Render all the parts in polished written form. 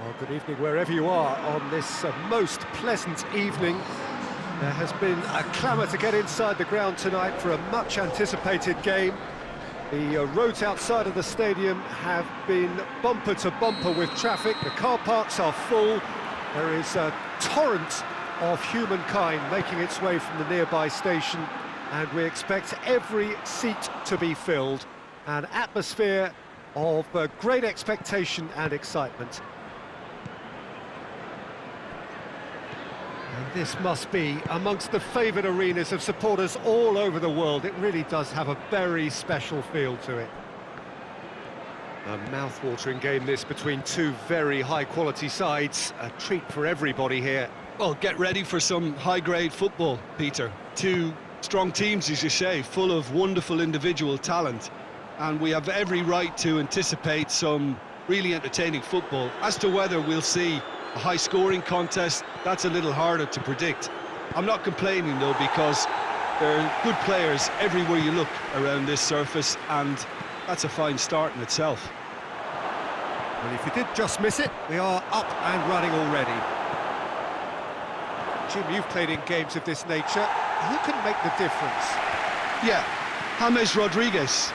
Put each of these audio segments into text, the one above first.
Well, good evening wherever you are on this most pleasant evening. There has been a clamour to get inside the ground tonight for a much-anticipated game. The roads outside of the stadium have been bumper to bumper with traffic. The car parks are full. There is a torrent of humankind making its way from the nearby station, and we expect every seat to be filled. An atmosphere of great expectation and excitement. And this must be amongst the favoured arenas of supporters all over the world. It really does have a very special feel to it. A mouth-watering game this between two very high-quality sides. A treat for everybody here. Well, get ready for some high-grade football, Peter. Two strong teams, as you say, full of wonderful individual talent. And we have every right to anticipate some really entertaining football. As to whether we'll see a high-scoring contest, that's a little harder to predict. I'm not complaining, though, because there are good players everywhere you look around this surface, and that's a fine start in itself. Well, if you did just miss it, we are up and running already. Jim, you've played in games of this nature. Who can make the difference? Yeah, James Rodriguez.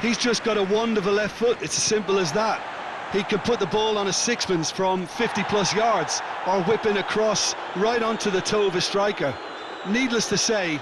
He's just got a wonderful left foot. It's as simple as that. He can put the ball on a sixpence from 50-plus yards, or whipping across right onto the toe of a striker. Needless to say,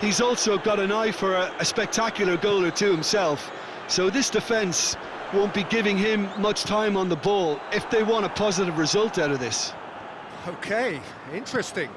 he's also got an eye for a spectacular goal or two himself. So this defence won't be giving him much time on the ball if they want a positive result out of this. Okay, interesting.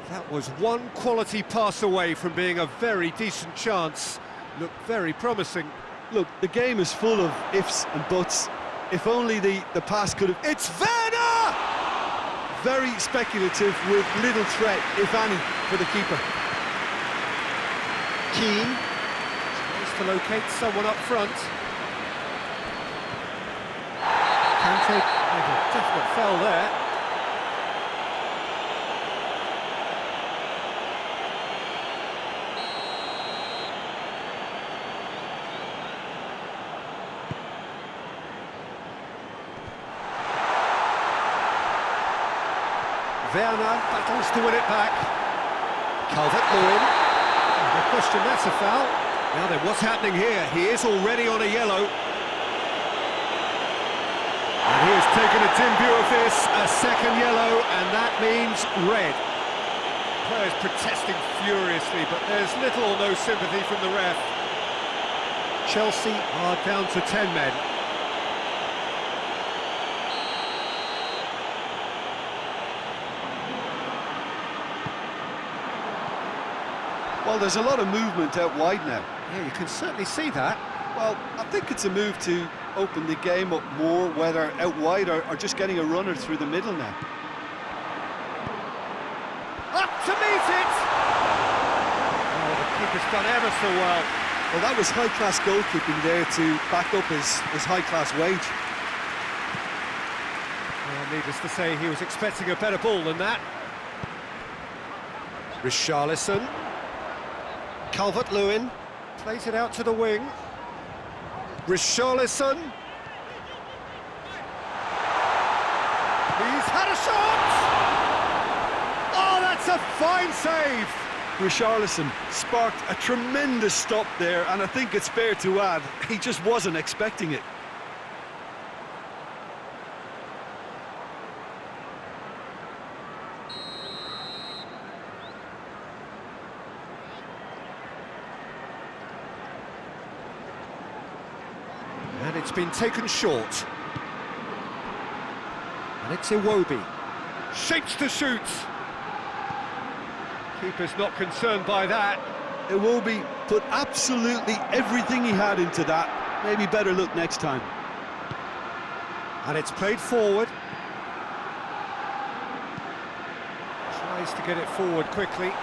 That was one quality pass away from being a very decent chance. Looked very promising. Look, the game is full of ifs and buts. If only the pass could have... It's Werner! Very speculative with little threat, if any, for the keeper. Keane tries to locate someone up front. Kante, a definite foul there. Werner battles to win it back. Calvert-Lewin. No question, that's a foul. Now then, what's happening here? He is already on a yellow. And he has taken a dim view of this, a second yellow, and that means red. Players protesting furiously, but there's little or no sympathy from the ref. Chelsea are down to 10 men. Well, there's a lot of movement out wide now. Yeah, you can certainly see that. Well, I think it's a move to open the game up more, whether out wide or just getting a runner through the middle now. Up to meet it! Oh, the keeper's done ever so well. Well, that was high-class goalkeeping there to back up his high-class wage. Well, needless to say, he was expecting a better ball than that. Richarlison. Calvert-Lewin plays it out to the wing. Richarlison. He's had a shot! Oh, that's a fine save! Richarlison sparked a tremendous stop there, and I think it's fair to add, he just wasn't expecting it. And it's been taken short. And it's Iwobi. Shapes to shoot. Keeper's not concerned by that. Iwobi put absolutely everything he had into that. Maybe better look next time. And it's played forward. Tries to get it forward quickly.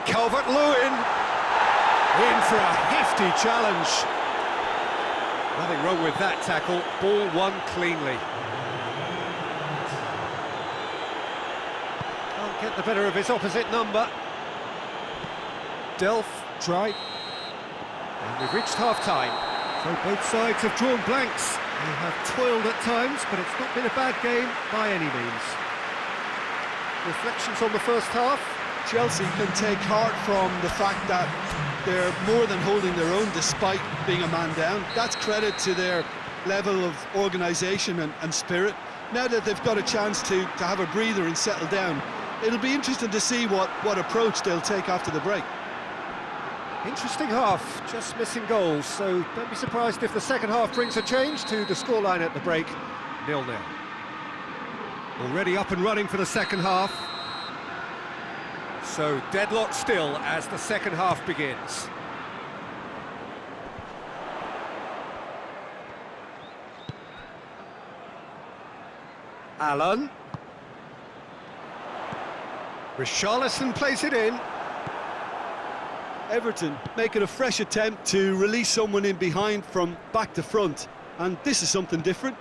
Calvert-Lewin in for a hefty challenge. Nothing wrong with that tackle. Ball won cleanly. Can't get the better of his opposite number. Delph, try. And we've reached half-time. So both sides have drawn blanks. They have toiled at times, but it's not been a bad game by any means. Reflections on the first half? Chelsea can take heart from the fact that they're more than holding their own despite being a man down. That's credit to their level of organisation and spirit. Now that they've got a chance to have a breather and settle down, it'll be interesting to see what approach they'll take after the break. Interesting half, just missing goals, so don't be surprised if the second half brings a change to the scoreline at the break, 0-0. Already up and running for the second half. So deadlock still as the second half begins. Allen. Richarlison plays it in. Everton making a fresh attempt to release someone in behind from back to front, and this is something different.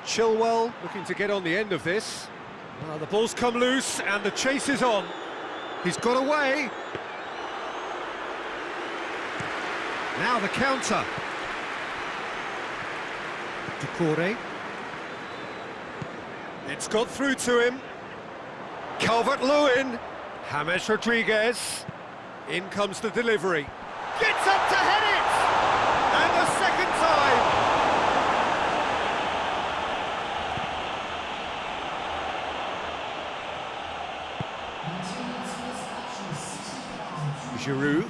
Chilwell looking to get on the end of this. The ball's come loose and the chase is on. He's got away. Now the counter. Decore. It's got through to him. Calvert-Lewin. James Rodriguez. In comes the delivery. Gets up to head it! And the second time! Giroud.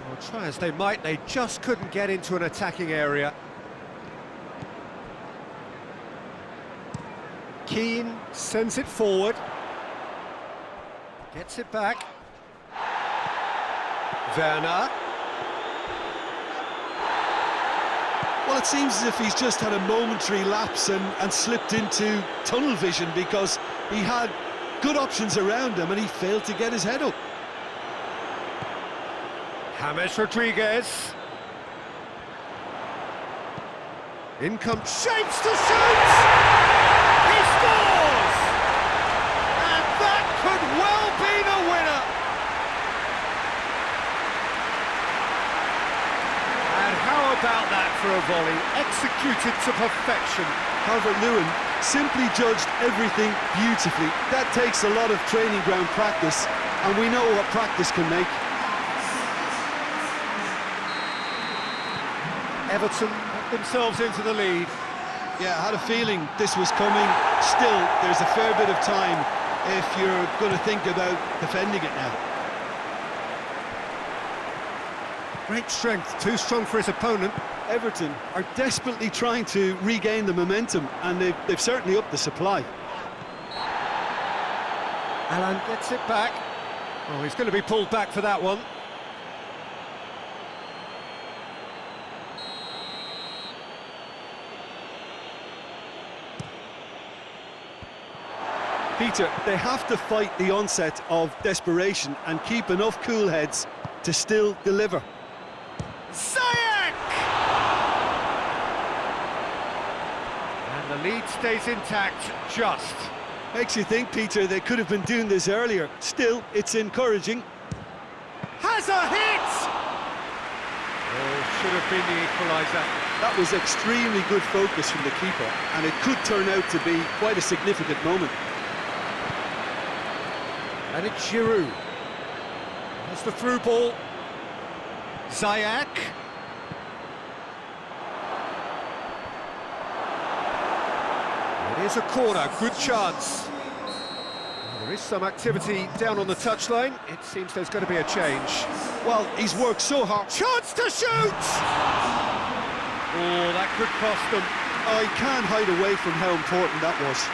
Well, try as they might, they just couldn't get into an attacking area. Keane sends it forward. Gets it back. Werner. Well, it seems as if he's just had a momentary lapse and slipped into tunnel vision, because he had good options around him and he failed to get his head up. James Rodriguez. In comes Shapes to shoot! He scores! And that could well be the winner! And how about that for a volley? Executed to perfection. Calvert-Lewin simply judged everything beautifully. That takes a lot of training ground practice, and we know what practice can make. Everton got themselves into the lead. Yeah, I had a feeling this was coming. Still, there's a fair bit of time if you're going to think about defending it now. Great strength, too strong for his opponent. Everton are desperately trying to regain the momentum, and they've certainly upped the supply. Allen gets it back. Oh, he's going to be pulled back for that one. Peter, they have to fight the onset of desperation and keep enough cool heads to still deliver. Ziyech! And the lead stays intact, just. Makes you think, Peter, they could have been doing this earlier. Still, it's encouraging. Has a hit! Oh, should have been the equaliser. That was extremely good focus from the keeper, and it could turn out to be quite a significant moment. And it's Giroud. That's the through ball. Ziyech. It is a corner, good chance. Well, there is some activity down on the touchline. It seems there's going to be a change. Well, he's worked so hard. Chance to shoot! Oh, that could cost them. I can't hide away from how important that was.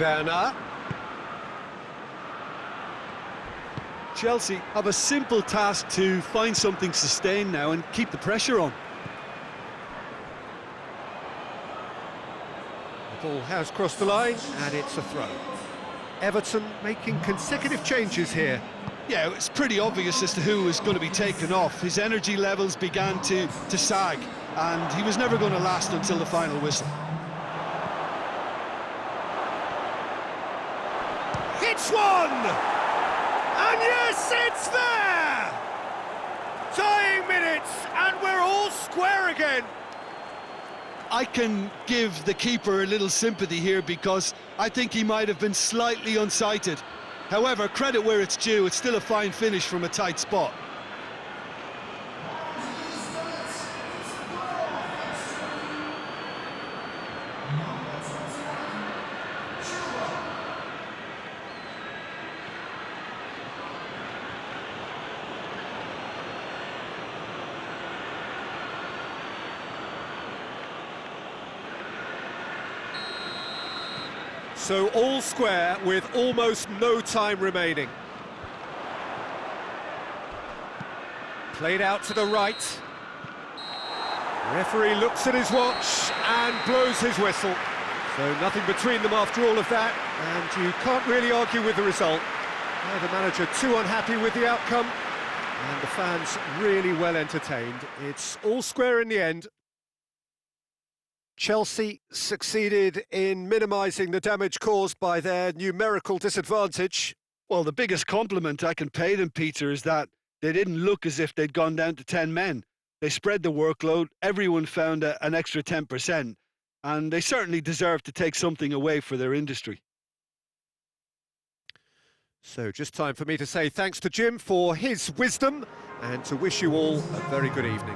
Werner. Chelsea have a simple task to find something sustained now and keep the pressure on. Ball has crossed the line, and it's a throw. Everton making consecutive changes here. Yeah, it's pretty obvious as to who was going to be taken off. His energy levels began to sag, and he was never going to last until the final whistle. Hits one! And yes, it's there! Tying minutes, and we're all square again. I can give the keeper a little sympathy here because I think he might have been slightly unsighted. However, credit where it's due, it's still a fine finish from a tight spot. So all square with almost no time remaining. Played out to the right. Referee looks at his watch and blows his whistle. So nothing between them after all of that, and you can't really argue with the result. The manager too unhappy with the outcome, and the fans really well entertained. It's all square in the end. Chelsea succeeded in minimising the damage caused by their numerical disadvantage. Well, the biggest compliment I can pay them, Peter, is that they didn't look as if they'd gone down to 10 men. They spread the workload, everyone found an extra 10%, and they certainly deserve to take something away for their industry. So just time for me to say thanks to Jim for his wisdom and to wish you all a very good evening.